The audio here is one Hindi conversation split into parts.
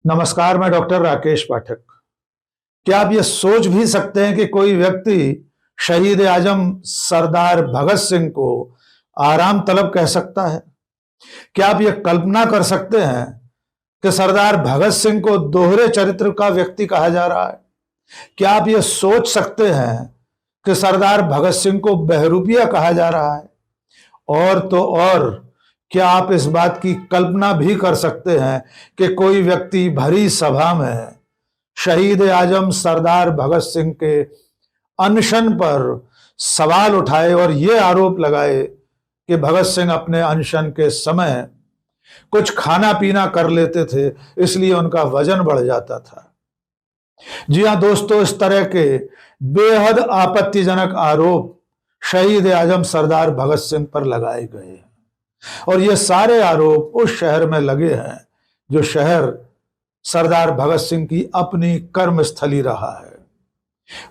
नमस्कार, मैं डॉक्टर राकेश पाठक। क्या आप ये सोच भी सकते हैं कि कोई व्यक्ति शहीद आजम सरदार भगत सिंह को आराम तलब कह सकता है? क्या आप ये कल्पना कर सकते हैं कि सरदार भगत सिंह को दोहरे चरित्र का व्यक्ति कहा जा रहा है? क्या आप ये सोच सकते हैं कि सरदार भगत सिंह को बहरूपिया कहा जा रहा है? और तो और क्या आप इस बात की कल्पना भी कर सकते हैं कि कोई व्यक्ति भरी सभा में शहीद आजम सरदार भगत सिंह के अनशन पर सवाल उठाए और ये आरोप लगाए कि भगत सिंह अपने अनशन के समय कुछ खाना पीना कर लेते थे, इसलिए उनका वजन बढ़ जाता था। जी हां दोस्तों, इस तरह के बेहद आपत्तिजनक आरोप शहीद आजम सरदार भगत सिंह पर लगाए गए हैं और ये सारे आरोप उस शहर में लगे हैं जो शहर सरदार भगत सिंह की अपनी कर्मस्थली रहा है।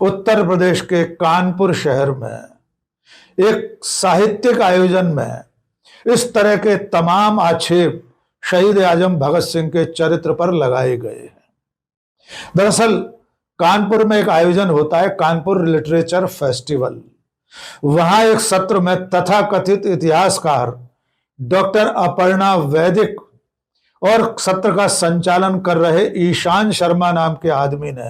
उत्तर प्रदेश के कानपुर शहर में एक साहित्यिक आयोजन में इस तरह के तमाम आक्षेप शहीद आजम भगत सिंह के चरित्र पर लगाए गए हैं। दरअसल कानपुर में एक आयोजन होता है, कानपुर लिटरेचर फेस्टिवल। वहां एक सत्र में तथाकथित इतिहासकार डॉक्टर अपर्णा वैदिक और सत्र का संचालन कर रहे ईशान शर्मा नाम के आदमी ने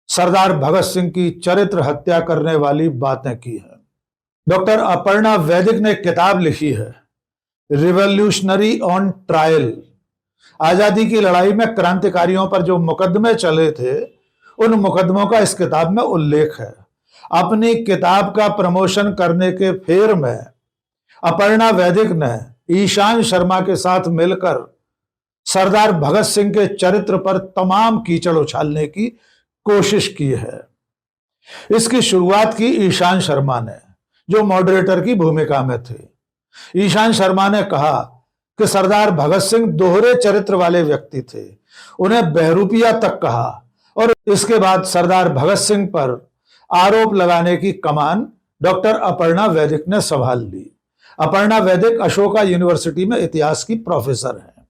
सरदार भगत सिंह की चरित्र हत्या करने वाली बातें की है। डॉक्टर अपर्णा वैदिक ने किताब लिखी है, रिवॉल्यूशनरी ऑन ट्रायल। आजादी की लड़ाई में क्रांतिकारियों पर जो मुकदमे चले थे, उन मुकदमों का इस किताब में उल्लेख है। अपनी किताब का प्रमोशन करने के फेर में अपर्णा वैदिक ने ईशान शर्मा के साथ मिलकर सरदार भगत सिंह के चरित्र पर तमाम कीचड़ उछालने की कोशिश की है। इसकी शुरुआत की ईशान शर्मा ने, जो मॉडरेटर की भूमिका में थे। ईशान शर्मा ने कहा कि सरदार भगत सिंह दोहरे चरित्र वाले व्यक्ति थे, उन्हें बहरूपिया तक कहा और इसके बाद सरदार भगत सिंह पर आरोप लगाने की कमान डॉक्टर अपर्णा वैदिक ने संभाल ली। अपर्णा वैदिक अशोका यूनिवर्सिटी में इतिहास की प्रोफेसर हैं।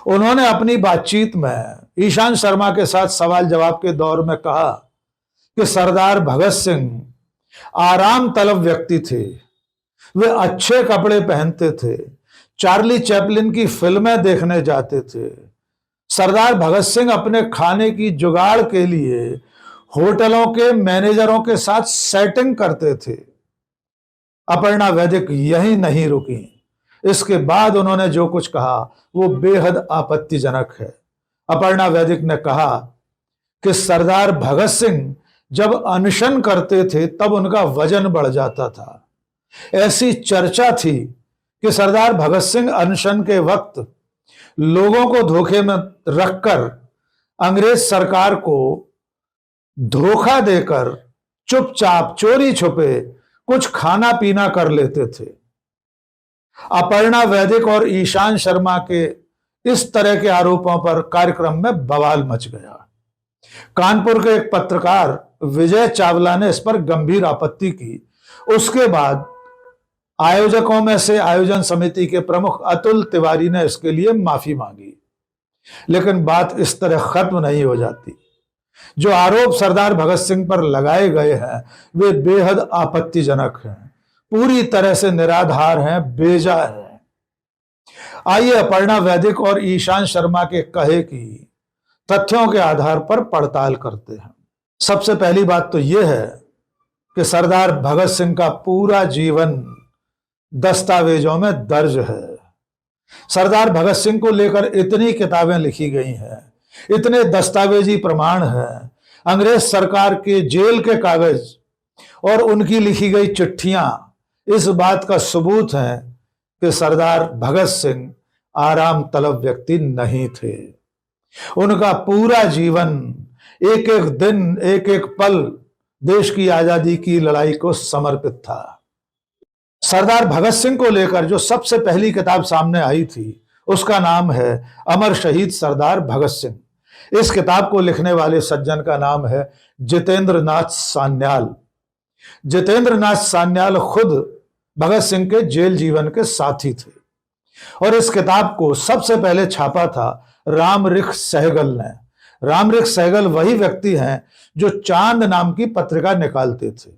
उन्होंने अपनी बातचीत में ईशान शर्मा के साथ सवाल जवाब के दौर में कहा कि सरदार भगत सिंह आराम तलब व्यक्ति थे, वे अच्छे कपड़े पहनते थे, चार्ली चैपलिन की फिल्में देखने जाते थे। सरदार भगत सिंह अपने खाने की जुगाड़ के लिए होटलों के मैनेजरों के साथ सेटिंग करते थे। अपर्णा वैदिक यही नहीं रुकी। इसके बाद उन्होंने जो कुछ कहा वो बेहद आपत्तिजनक है। अपर्णा वैदिक ने कहा कि सरदार भगत सिंह जब अनशन करते थे तब उनका वजन बढ़ जाता था। ऐसी चर्चा थी कि सरदार भगत सिंह अनशन के वक्त लोगों को धोखे में रखकर अंग्रेज सरकार को धोखा देकर चुपचाप चोरी छुपे कुछ खाना पीना कर लेते थे। अपर्णा वैदिक और ईशान शर्मा के इस तरह के आरोपों पर कार्यक्रम में बवाल मच गया। कानपुर के एक पत्रकार विजय चावला ने इस पर गंभीर आपत्ति की। उसके बाद आयोजकों में से आयोजन समिति के प्रमुख अतुल तिवारी ने इसके लिए माफी मांगी, लेकिन बात इस तरह खत्म नहीं हो जाती। जो आरोप सरदार भगत सिंह पर लगाए गए हैं वे बेहद आपत्तिजनक हैं, पूरी तरह से निराधार हैं, बेजा हैं। आइए अपर्णा वैदिक और ईशान शर्मा के कहे की तथ्यों के आधार पर पड़ताल करते हैं। सबसे पहली बात तो यह है कि सरदार भगत सिंह का पूरा जीवन दस्तावेजों में दर्ज है। सरदार भगत सिंह को लेकर इतनी किताबें लिखी गई हैं, इतने दस्तावेजी प्रमाण हैं, अंग्रेज सरकार के जेल के कागज और उनकी लिखी गई चिट्ठियां इस बात का सबूत है कि सरदार भगत सिंह आराम तलब व्यक्ति नहीं थे। उनका पूरा जीवन, एक एक दिन, एक एक पल देश की आजादी की लड़ाई को समर्पित था। सरदार भगत सिंह को लेकर जो सबसे पहली किताब सामने आई थी उसका नाम है अमर शहीद सरदार भगत सिंह। इस किताब को लिखने वाले सज्जन का नाम है जितेंद्र नाथ सान्याल। जितेंद्र नाथ सान्याल खुद भगत सिंह के जेल जीवन के साथी थे और इस किताब को सबसे पहले छापा था रामरिख सहगल ने। रामरिख सहगल वही व्यक्ति हैं जो चांद नाम की पत्रिका निकालते थे।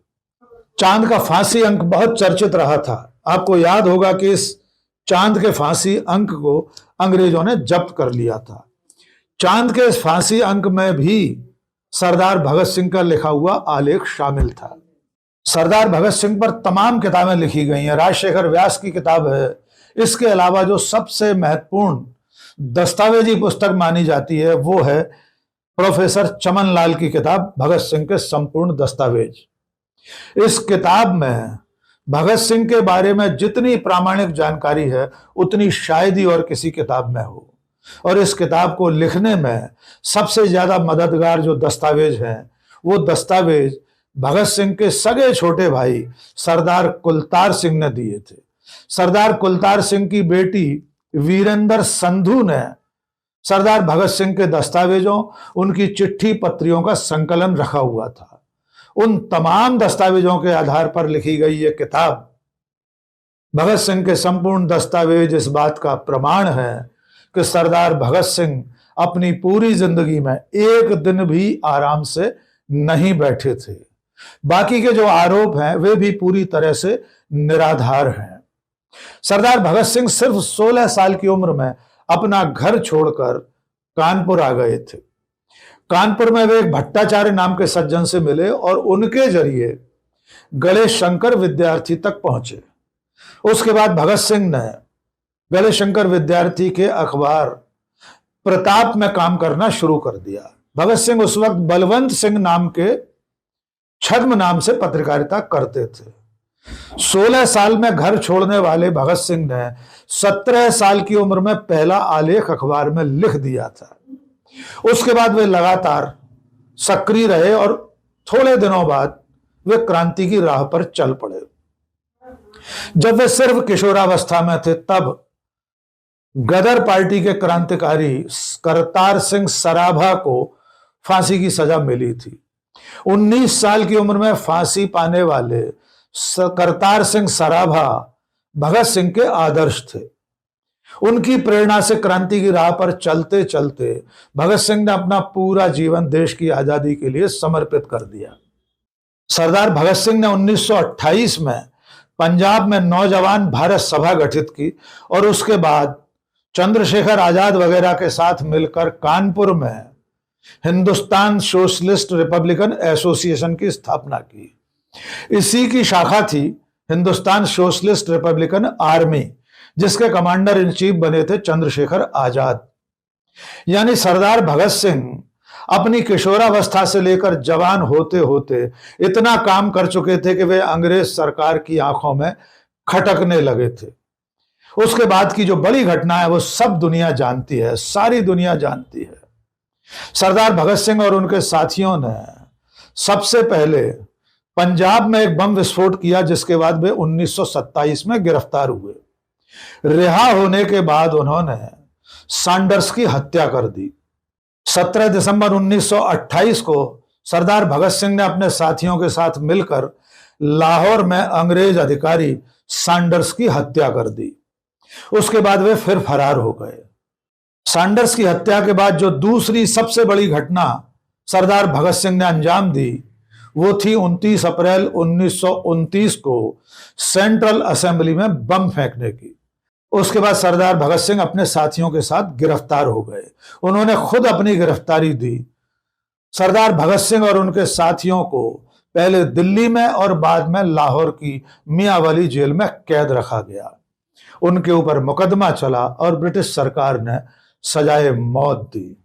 चांद का फांसी अंक बहुत चर्चित रहा था। आपको याद होगा कि इस चांद के फांसी अंक को अंग्रेजों ने जब्त कर लिया था। चांद के इस फांसी अंक में भी सरदार भगत सिंह का लिखा हुआ आलेख शामिल था। सरदार भगत सिंह पर तमाम किताबें लिखी गई हैं। राजशेखर व्यास की किताब है। इसके अलावा जो सबसे महत्वपूर्ण दस्तावेजी पुस्तक मानी जाती है वो है प्रोफेसर चमन लाल की किताब भगत सिंह के संपूर्ण दस्तावेज। इस किताब में भगत सिंह के बारे में जितनी प्रामाणिक जानकारी है उतनी शायद ही और किसी किताब में हो। और इस किताब को लिखने में सबसे ज्यादा मददगार जो दस्तावेज हैं वो दस्तावेज भगत सिंह के सगे छोटे भाई सरदार कुलतार सिंह ने दिए थे। सरदार कुलतार सिंह की बेटी वीरेंद्र संधू ने सरदार भगत सिंह के दस्तावेजों, उनकी चिट्ठी पत्रियों का संकलन रखा हुआ था। उन तमाम दस्तावेजों के आधार पर लिखी गई ये किताब भगत सिंह के संपूर्ण दस्तावेज इस बात का प्रमाण है कि सरदार भगत सिंह अपनी पूरी जिंदगी में एक दिन भी आराम से नहीं बैठे थे। बाकी के जो आरोप हैं वे भी पूरी तरह से निराधार हैं। सरदार भगत सिंह सिर्फ 16 साल की उम्र में अपना घर छोड़कर कानपुर आ गए थे। कानपुर में वे एक भट्टाचार्य नाम के सज्जन से मिले और उनके जरिए गणेश शंकर विद्यार्थी तक पहुंचे। उसके बाद भगत सिंह ने गणेश शंकर विद्यार्थी के अखबार प्रताप में काम करना शुरू कर दिया। भगत सिंह उस वक्त बलवंत सिंह नाम के छद्म नाम से पत्रकारिता करते थे। 16 साल में घर छोड़ने वाले भगत सिंह ने 17 साल की उम्र में पहला आलेख अखबार में लिख दिया था। उसके बाद वे लगातार सक्रिय रहे और थोड़े दिनों बाद वे क्रांति की राह पर चल पड़े। जब वे सिर्फ किशोरावस्था में थे तब गदर पार्टी के क्रांतिकारी करतार सिंह सराभा को फांसी की सजा मिली थी। 19 साल की उम्र में फांसी पाने वाले करतार सिंह सराभा भगत सिंह के आदर्श थे। उनकी प्रेरणा से क्रांति की राह पर चलते चलते भगत सिंह ने अपना पूरा जीवन देश की आजादी के लिए समर्पित कर दिया। सरदार भगत सिंह ने 1928 में पंजाब में नौजवान भारत सभा गठित की और उसके बाद चंद्रशेखर आजाद वगैरह के साथ मिलकर कानपुर में हिंदुस्तान सोशलिस्ट रिपब्लिकन एसोसिएशन की स्थापना की। इसी की शाखा थी हिंदुस्तान सोशलिस्ट रिपब्लिकन आर्मी, जिसके कमांडर इन चीफ बने थे चंद्रशेखर आजाद। यानी सरदार भगत सिंह अपनी किशोरावस्था से लेकर जवान होते होते इतना काम कर चुके थे कि वे अंग्रेज सरकार की आंखों में खटकने लगे थे। उसके बाद की जो बड़ी घटना है वो सब दुनिया जानती है, सारी दुनिया जानती है। सरदार भगत सिंह और उनके साथियों ने सबसे पहले पंजाब में एक बम विस्फोट किया, जिसके बाद वे 1927 में गिरफ्तार हुए। रिहा होने के बाद उन्होंने सैंडर्स की हत्या कर दी। 17 दिसंबर 1928 को सरदार भगत सिंह ने अपने साथियों के साथ मिलकर लाहौर में अंग्रेज अधिकारी सैंडर्स की हत्या कर दी। उसके बाद वे फिर फरार हो गए। सैंडर्स की हत्या के बाद जो दूसरी सबसे बड़ी घटना सरदार भगत सिंह ने अंजाम दी वो थी 29 अप्रैल 1929 को सेंट्रल असेंबली में बम फेंकने की। उसके बाद सरदार भगत सिंह अपने साथियों के साथ गिरफ्तार हो गए। उन्होंने खुद अपनी गिरफ्तारी दी। सरदार भगत सिंह और उनके साथियों को पहले दिल्ली में और बाद में लाहौर की मियांवाली जेल में कैद रखा गया। उनके ऊपर मुकदमा चला और ब्रिटिश सरकार ने सजाए मौत दी।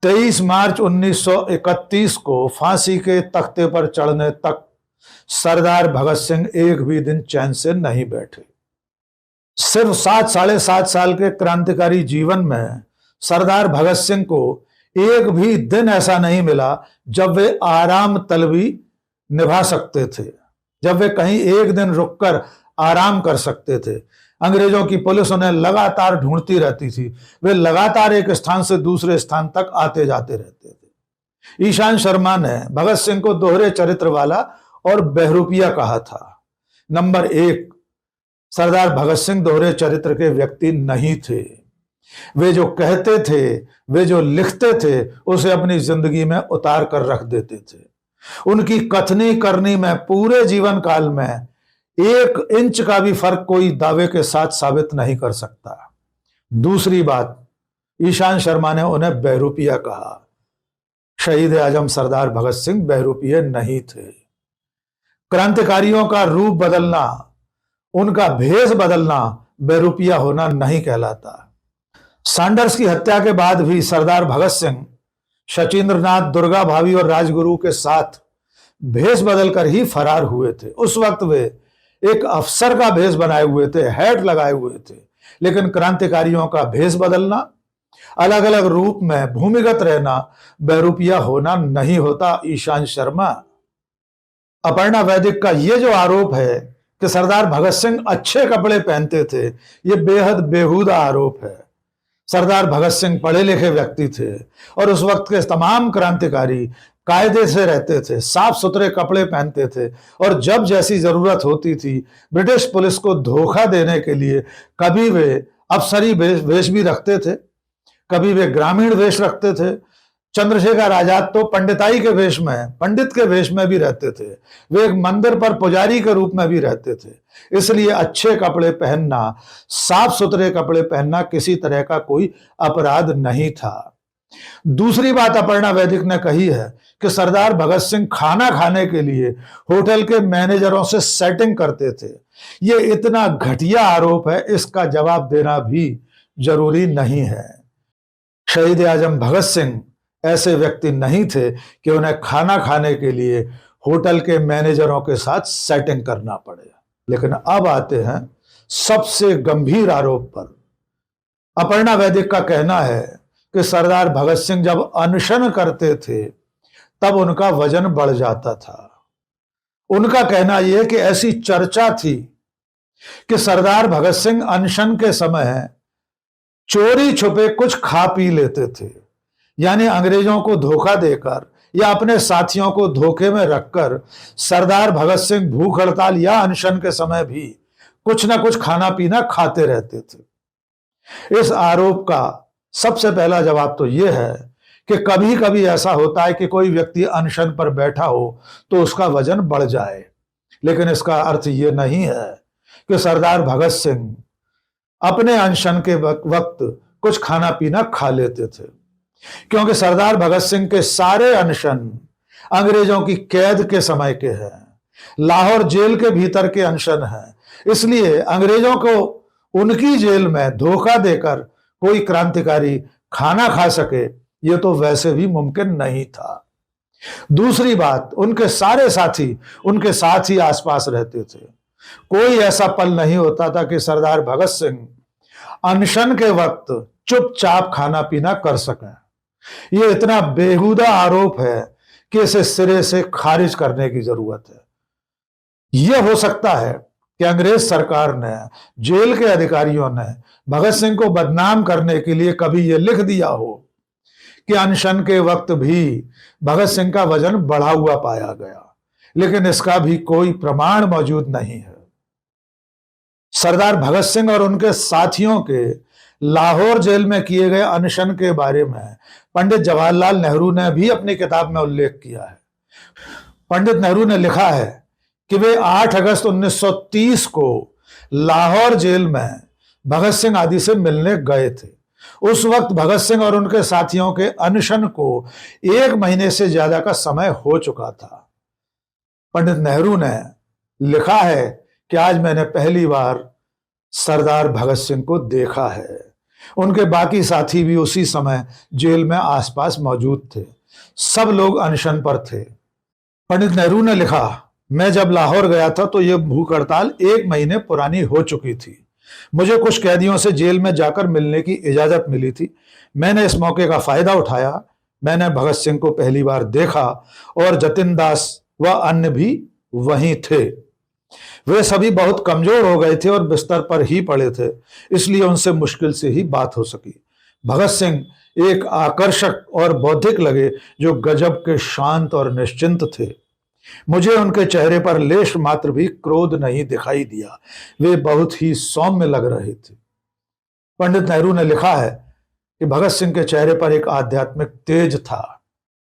23 मार्च 1931 को फांसी के तख्ते पर चढ़ने तक सरदार भगत सिंह एक भी दिन चैन से नहीं बैठे। सिर्फ 7-7.5 साल के क्रांतिकारी जीवन में सरदार भगत सिंह को एक भी दिन ऐसा नहीं मिला जब वे आराम तलबी निभा सकते थे, जब वे कहीं एक दिन रुककर आराम कर सकते थे। अंग्रेजों की पुलिस उन्हें लगातार ढूंढती रहती थी। वे लगातार एक स्थान से दूसरे स्थान तक आते जाते रहते थे। ईशान शर्मा ने भगत सिंह को दोहरे चरित्र वाला और बहरूपिया कहा था। नंबर 1, सरदार भगत सिंह दोहरे चरित्र के व्यक्ति नहीं थे। वे जो कहते थे, वे जो लिखते थे, उसे अपनी जिंदगी में उतार कर रख देते थे। उनकी कथनी करनी में पूरे जीवन काल में 1 इंच का भी फर्क कोई दावे के साथ साबित नहीं कर सकता। दूसरी बात, ईशान शर्मा ने उन्हें बहरूपिया कहा। शहीद आजम सरदार भगत सिंह बहरूपिये नहीं थे। क्रांतिकारियों का रूप बदलना, उनका भेष बदलना बहरूपिया होना नहीं कहलाता। सैंडर्स की हत्या के बाद भी सरदार भगत सिंह शचीन्द्रनाथ, दुर्गा भाभी और राजगुरु के साथ भेष बदलकर ही फरार हुए थे। उस वक्त वे एक अफसर का भेष बनाए हुए थे, हैट लगाए हुए थे, लेकिन क्रांतिकारियों का भेष बदलना, अलग अलग रूप में भूमिगत रहना बहरूपिया होना नहीं होता। ईशान शर्मा, अपर्णा वैदिक का यह जो आरोप है कि सरदार भगत सिंह अच्छे कपड़े पहनते थे, यह बेहद बेहुदा आरोप है। सरदार भगत सिंह पढ़े लिखे व्यक्ति थे और उस वक्त के तमाम क्रांतिकारी कायदे से रहते थे, साफ सुथरे कपड़े पहनते थे और जब जैसी जरूरत होती थी ब्रिटिश पुलिस को धोखा देने के लिए कभी वे अफसरी वेश भी रखते थे, कभी वे ग्रामीण वेश रखते थे। चंद्रशेखर आजाद तो पंडिताई के वेश में, पंडित के वेश में भी रहते थे। वे एक मंदिर पर पुजारी के रूप में भी रहते थे। इसलिए अच्छे कपड़े पहनना, साफ सुथरे कपड़े पहनना किसी तरह का कोई अपराध नहीं था। दूसरी बात अपर्णा वैदिक ने कही है कि सरदार भगत सिंह खाना खाने के लिए होटल के मैनेजरों से सेटिंग करते थे। यह इतना घटिया आरोप है, इसका जवाब देना भी जरूरी नहीं है। शहीद आजम भगत सिंह ऐसे व्यक्ति नहीं थे कि उन्हें खाना खाने के लिए होटल के मैनेजरों के साथ सेटिंग करना पड़े। लेकिन अब आते हैं सबसे गंभीर आरोप पर। अपर्णा वैदिक का कहना है कि सरदार भगत सिंह जब अनशन करते थे तब उनका वजन बढ़ जाता था। उनका कहना यह कि ऐसी चर्चा थी कि सरदार भगत सिंह अनशन के समय चोरी छुपे कुछ खा पी लेते थे, यानी अंग्रेजों को धोखा देकर या अपने साथियों को धोखे में रखकर सरदार भगत सिंह भूख हड़ताल या अनशन के समय भी कुछ ना कुछ खाना पीना खाते रहते थे। इस आरोप का सबसे पहला जवाब तो यह है कि कभी कभी ऐसा होता है कि कोई व्यक्ति अनशन पर बैठा हो तो उसका वजन बढ़ जाए, लेकिन इसका अर्थ यह नहीं है कि सरदार भगत सिंह अपने अनशन के वक्त कुछ खाना पीना खा लेते थे, क्योंकि सरदार भगत सिंह के सारे अनशन अंग्रेजों की कैद के समय के हैं, लाहौर जेल के भीतर के अनशन हैं। इसलिए अंग्रेजों को उनकी जेल में धोखा देकर कोई क्रांतिकारी खाना खा सके, यह तो वैसे भी मुमकिन नहीं था। दूसरी बात, उनके सारे साथी उनके साथ ही आसपास रहते थे। कोई ऐसा पल नहीं होता था कि सरदार भगत सिंह अनशन के वक्त चुपचाप खाना पीना कर सकें। यह इतना बेहुदा आरोप है कि इसे सिरे से खारिज करने की जरूरत है। यह हो सकता है कि अंग्रेज सरकार ने, जेल के अधिकारियों ने भगत सिंह को बदनाम करने के लिए कभी यह लिख दिया हो कि अनशन के वक्त भी भगत सिंह का वजन बढ़ा हुआ पाया गया, लेकिन इसका भी कोई प्रमाण मौजूद नहीं है। सरदार भगत सिंह और उनके साथियों के लाहौर जेल में किए गए अनशन के बारे में पंडित जवाहरलाल नेहरू ने भी अपनी किताब में उल्लेख किया है। पंडित नेहरू ने लिखा है कि वे 8 अगस्त 1930 को लाहौर जेल में भगत सिंह आदि से मिलने गए थे। उस वक्त भगत सिंह और उनके साथियों के अनशन को 1 महीने से ज्यादा का समय हो चुका था। पंडित नेहरू ने लिखा है कि आज मैंने पहली बार सरदार भगत सिंह को देखा है। उनके बाकी साथी भी उसी समय जेल में आसपास मौजूद थे। सब लोग अनशन पर थे। पंडित नेहरू ने लिखा, मैं जब लाहौर गया था तो यह भूख हड़ताल 1 महीने पुरानी हो चुकी थी। मुझे कुछ कैदियों से जेल में जाकर मिलने की इजाजत मिली थी। मैंने इस मौके का फायदा उठाया। मैंने भगत सिंह को पहली बार देखा और जतिन दास व अन्य भी वहीं थे। वे सभी बहुत कमजोर हो गए थे और बिस्तर पर ही पड़े थे, इसलिए उनसे मुश्किल से ही बात हो सकी। भगत सिंह एक आकर्षक और बौद्धिक लगे जो गजब के शांत और निश्चिंत थे। मुझे उनके चेहरे पर लेश मात्र भी क्रोध नहीं दिखाई दिया। वे बहुत ही सौम्य लग रहे थे। पंडित नेहरू ने लिखा है कि भगत सिंह के चेहरे पर एक आध्यात्मिक तेज था।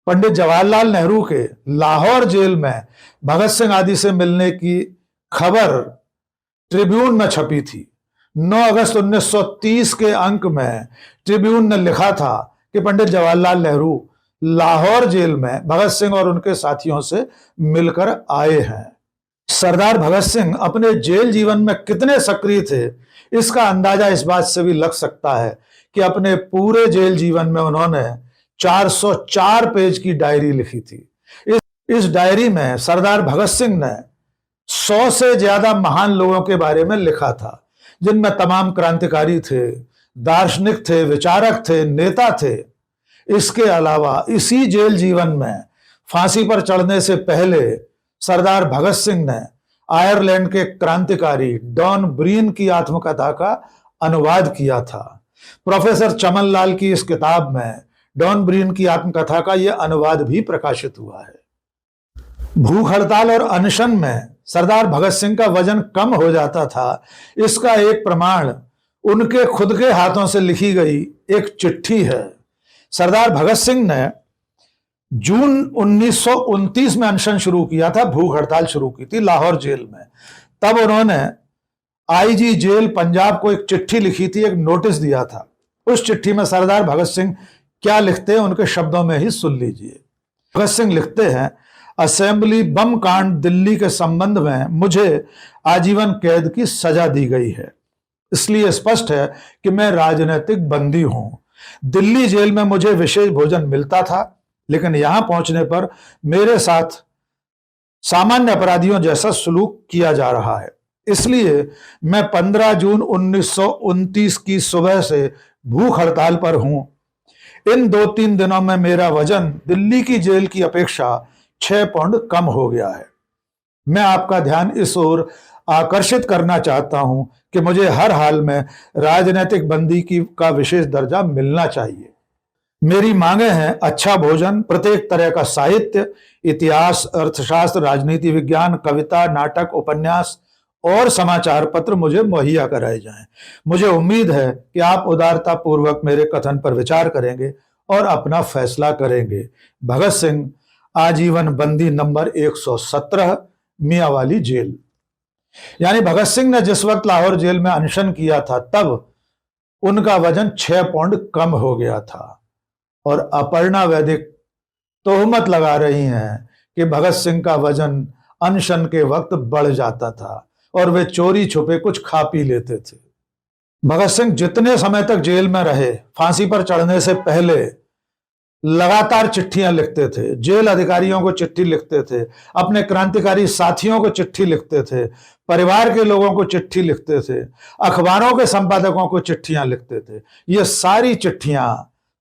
पंडित जवाहरलाल नेहरू के लाहौर जेल में भगत सिंह आदि से मिलने की खबर ट्रिब्यून में छपी थी। 9 अगस्त 1930 के अंक में ट्रिब्यून ने लिखा था कि पंडित जवाहरलाल नेहरू लाहौर जेल में भगत सिंह और उनके साथियों से मिलकर आए हैं। सरदार भगत सिंह अपने जेल जीवन में कितने सक्रिय थे, इसका अंदाजा इस बात से भी लग सकता है कि अपने पूरे जेल जीवन में उन्होंने 404 पेज की डायरी लिखी थी। इस डायरी में सरदार भगत सिंह ने 100 से ज्यादा महान लोगों के बारे में लिखा था, जिनमें तमाम क्रांतिकारी थे, दार्शनिक थे, विचारक थे, नेता थे। इसके अलावा इसी जेल जीवन में फांसी पर चढ़ने से पहले सरदार भगत सिंह ने आयरलैंड के क्रांतिकारी डॉन ब्रीन की आत्मकथा का अनुवाद किया था। प्रोफेसर चमन लाल की इस किताब में डॉन ब्रीन की आत्मकथा का यह अनुवाद भी प्रकाशित हुआ है। भूख हड़ताल और अनशन में सरदार भगत सिंह का वजन कम हो जाता था, इसका एक प्रमाण उनके खुद के हाथों से लिखी गई एक चिट्ठी है। सरदार भगत सिंह ने जून 1929 में अनशन शुरू किया था, भूख हड़ताल शुरू की थी लाहौर जेल में। तब उन्होंने आईजी जेल पंजाब को एक चिट्ठी लिखी थी, एक नोटिस दिया था। उस चिट्ठी में सरदार भगत सिंह क्या लिखते हैं उनके शब्दों में ही सुन लीजिए। भगत सिंह लिखते हैं, असेंबली बम कांड दिल्ली के संबंध में मुझे आजीवन कैद की सजा दी गई है, इसलिए स्पष्ट है कि मैं राजनीतिक बंदी हूं। दिल्ली जेल में मुझे विशेष भोजन मिलता था, लेकिन यहां पहुंचने पर मेरे साथ सामान्य अपराधियों जैसा सलूक किया जा रहा है। इसलिए मैं 15 जून 1929 की सुबह से भूख हड़ताल पर हूं। इन 2-3 दिनों में मेरा वजन दिल्ली की जेल की अपेक्षा 6 पाउंड कम हो गया है। मैं आपका ध्यान इस ओर आकर्षित करना चाहता हूं कि मुझे हर हाल में राजनीतिक बंदी का विशेष दर्जा मिलना चाहिए। मेरी मांगे हैं अच्छा भोजन, प्रत्येक तरह का साहित्य, इतिहास, अर्थशास्त्र, राजनीति विज्ञान, कविता, नाटक, उपन्यास और समाचार पत्र मुझे मुहैया कराए जाएं। मुझे उम्मीद है कि आप उदारता पूर्वक मेरे कथन पर विचार करेंगे और अपना फैसला करेंगे। भगत सिंह, आजीवन बंदी नंबर 117, मियांवाली जेल। यानी भगत सिंह ने जिस वक्त लाहौर जेल में अनशन किया था, तब उनका वजन 6 पाउंड कम हो गया था। और अपर्णा वैदिक तोहमत लगा रही हैं कि भगत सिंह का वजन अनशन के वक्त बढ़ जाता था और वे चोरी छुपे कुछ खा पी लेते थे। भगत सिंह जितने समय तक जेल में रहे, फांसी पर चढ़ने से पहले लगातार चिट्ठियां लिखते थे, जेल अधिकारियों को चिट्ठी लिखते थे, अपने क्रांतिकारी साथियों को चिट्ठी लिखते थे, परिवार के लोगों को चिट्ठी लिखते थे, अखबारों के संपादकों को चिट्ठियां लिखते थे। ये सारी चिट्ठियां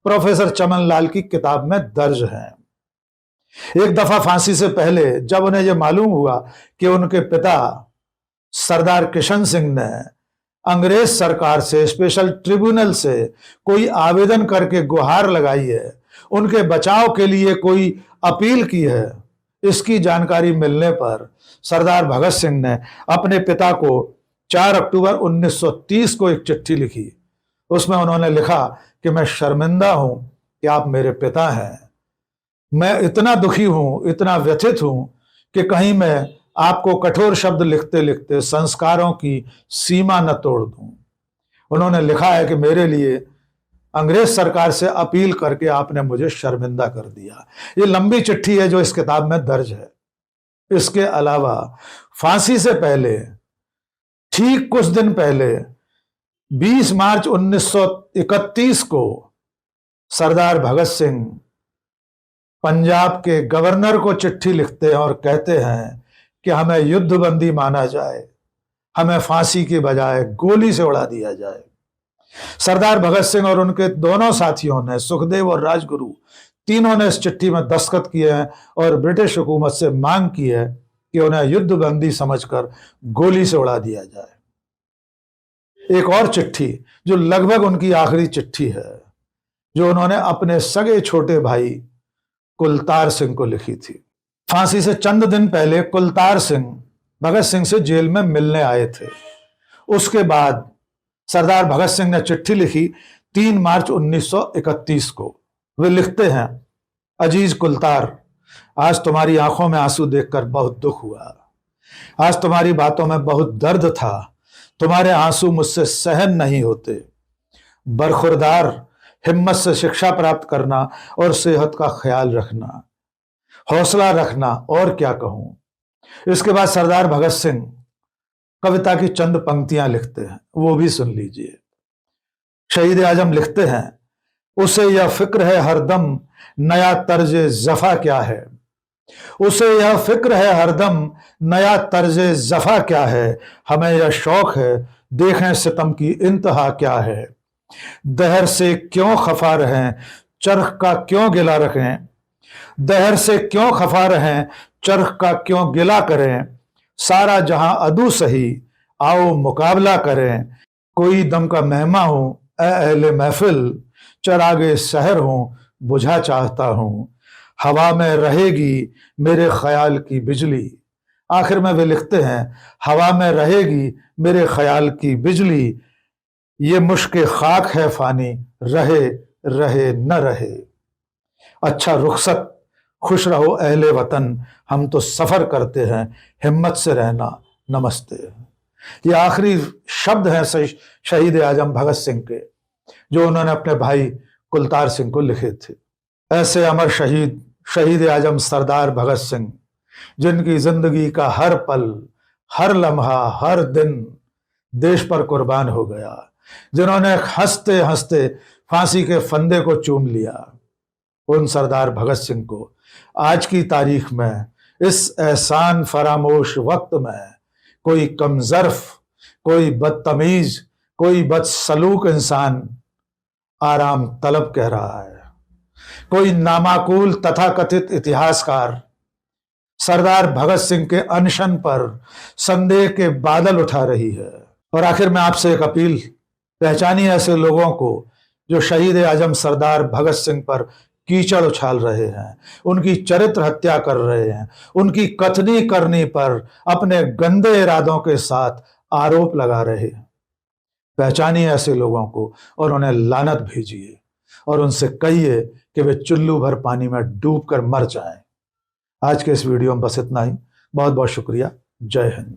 प्रोफेसर चमन लाल की किताब में दर्ज हैं। एक दफा फांसी से पहले जब उन्हें यह मालूम हुआ कि उनके पिता सरदार किशन सिंह ने अंग्रेज सरकार से, स्पेशल ट्रिब्यूनल से कोई आवेदन करके गुहार लगाई है, उनके बचाव के लिए कोई अपील की है, इसकी जानकारी मिलने पर सरदार भगत सिंह ने अपने पिता को 4 अक्टूबर 1930 को एक चिट्ठी लिखी। उसमें उन्होंने लिखा कि मैं शर्मिंदा हूं कि आप मेरे पिता हैं। मैं इतना दुखी हूं, इतना व्यथित हूं कि कहीं मैं आपको कठोर शब्द लिखते लिखते संस्कारों की सीमा न तोड़ दूं। उन्होंने लिखा है कि मेरे लिए अंग्रेज सरकार से अपील करके आपने मुझे शर्मिंदा कर दिया। ये लंबी चिट्ठी है जो इस किताब में दर्ज है। इसके अलावा फांसी से पहले, ठीक कुछ दिन पहले, 20 मार्च 1931 को सरदार भगत सिंह पंजाब के गवर्नर को चिट्ठी लिखते हैं और कहते हैं कि हमें युद्धबंदी माना जाए, हमें फांसी के बजाय गोली से उड़ा दिया जाए। सरदार भगत सिंह और उनके दोनों साथियों ने, सुखदेव और राजगुरु, तीनों ने इस चिट्ठी में दस्तखत किए हैं और ब्रिटिश हुकूमत से मांग की है कि उन्हें युद्धबंदी समझकर गोली से उड़ा दिया जाए। एक और चिट्ठी जो लगभग उनकी आखिरी चिट्ठी है, जो उन्होंने अपने सगे छोटे भाई कुलतार सिंह को लिखी थी। फांसी से चंद दिन पहले कुलतार सिंह भगत सिंह से जेल में मिलने आए थे। उसके बाद सरदार भगत सिंह ने चिट्ठी लिखी 3 मार्च 1931 को। वे लिखते हैं, अजीज कुलतार, आज तुम्हारी आंखों में आंसू देखकर बहुत दुख हुआ। आज तुम्हारी बातों में बहुत दर्द था। तुम्हारे आंसू मुझसे सहन नहीं होते। बरखुरदार हिम्मत से शिक्षा प्राप्त करना और सेहत का ख्याल रखना, हौसला रखना, और क्या कहूं। इसके बाद सरदार भगत सिंह कविता की चंद पंक्तियां लिखते हैं, वो भी सुन लीजिए। शहीद आजम लिखते हैं, उसे यह फिक्र है हरदम नया तर्ज जफा क्या है। उसे यह फिक्र है हरदम नया तर्ज जफा क्या है। हमें यह शौक है देखें सितम की इंतहा क्या है। दहर से क्यों खफा रहें, चरख का क्यों गिला रखें। दहर से क्यों खफा रहें, चरख का क्यों गिला करें। सारा जहां अदू सही, आओ मुकाबला करें। कोई दम का मेहमा हूं ए अहले महफिल, चरागे शहर हूं बुझा चाहता हूं। हवा में रहेगी मेरे ख्याल की बिजली। आखिर में वे लिखते हैं, हवा में रहेगी मेरे ख्याल की बिजली। ये मुश्क खाक है फानी, रहे रहे न रहे। अच्छा रुखसत, खुश रहो अहले वतन, हम तो सफर करते हैं, हिम्मत से रहना, नमस्ते। ये आखिरी शब्द हैं शहीद आजम भगत सिंह के, जो उन्होंने अपने भाई कुलतार सिंह को लिखे थे। ऐसे अमर शहीद शहीद आजम सरदार भगत सिंह, जिनकी जिंदगी का हर पल, हर लम्हा, हर दिन देश पर कुर्बान हो गया, जिन्होंने हंसते हंसते फांसी के फंदे को चूम लिया, उन सरदार भगत सिंह को आज की तारीख में, इस एहसान फरामोश वक्त में, कोई कमजर्फ, कोई बदतमीज, कोई बदसलूक इंसान आराम तलब कह रहा है। कोई नामाकूल तथाकथित इतिहासकार सरदार भगत सिंह के अनशन पर संदेह के बादल उठा रही है। और आखिर में आपसे एक अपील, पहचानिए ऐसे लोगों को जो शहीद आजम सरदार भगत सिंह पर कीचड़ उछाल रहे हैं, उनकी चरित्र हत्या कर रहे हैं, उनकी कथनी करनी पर अपने गंदे इरादों के साथ आरोप लगा रहे हैं। पहचानिए ऐसे लोगों को और उन्हें लानत भेजिए और उनसे कहिए कि वे चुल्लू भर पानी में डूबकर मर जाएं। आज के इस वीडियो में बस इतना ही। बहुत बहुत शुक्रिया। जय हिंद।